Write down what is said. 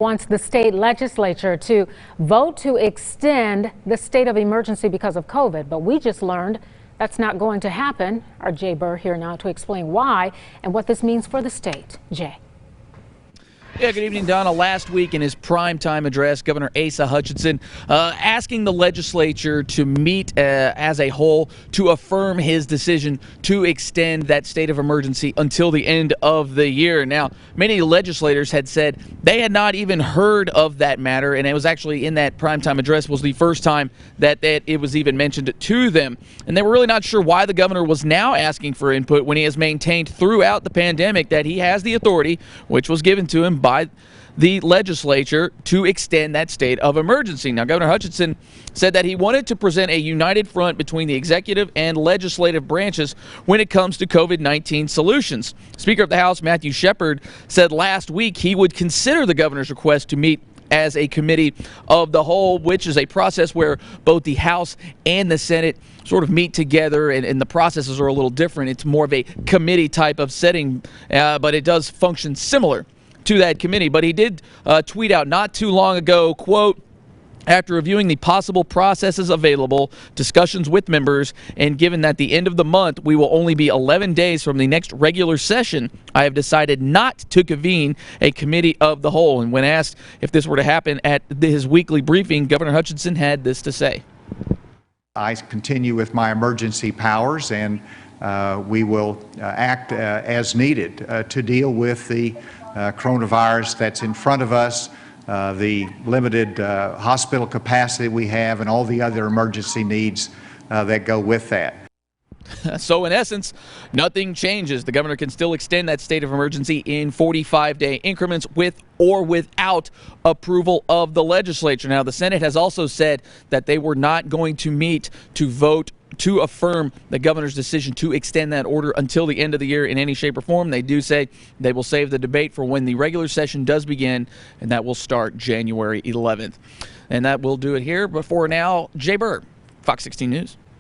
Wants the state legislature to vote to extend the state of emergency because of COVID. But we just learned that's not going to happen. Our Jay Burr here now to explain why and what this means for the state. Jay. Yeah, good evening, Donna. Last week in his primetime address, Governor Asa Hutchinson asking the legislature to meet as a whole to affirm his decision to extend that state of emergency until the end of the year. Now, many legislators had said they had not even heard of that matter, and it was actually in that primetime address was the first time that it was even mentioned to them. And they were really not sure why the governor was now asking for input when he has maintained throughout the pandemic that he has the authority, which was given to him by the legislature, to extend that state of emergency. Now, Governor Hutchinson said that he wanted to present a united front between the executive and legislative branches when it comes to COVID-19 solutions. Speaker of the House Matthew Shepard said last week he would consider the governor's request to meet as a committee of the whole, which is a process where both the House and the Senate sort of meet together, and the processes are a little different. It's more of a committee type of setting, but it does function similar to that committee. But he did tweet out not too long ago, quote, "After reviewing the possible processes available, discussions with members, and given that the end of the month we will only be 11 days from the next regular session, I have decided not to convene a committee of the whole." And when asked if this were to happen at his weekly briefing, Governor Hutchinson had this to say. I continue with my emergency powers, and we will act as needed to deal with the coronavirus that's in front of us, the limited hospital capacity we have, and all the other emergency needs that go with that. So in essence, nothing changes. The governor can still extend that state of emergency in 45-day increments with or without approval of the legislature. Now, the Senate has also said that they were not going to meet to vote to affirm the governor's decision to extend that order until the end of the year in any shape or form. They do say they will save the debate for when the regular session does begin, and that will start January 11th. And that will do it here. But for now, Jay Burr, Fox 16 News.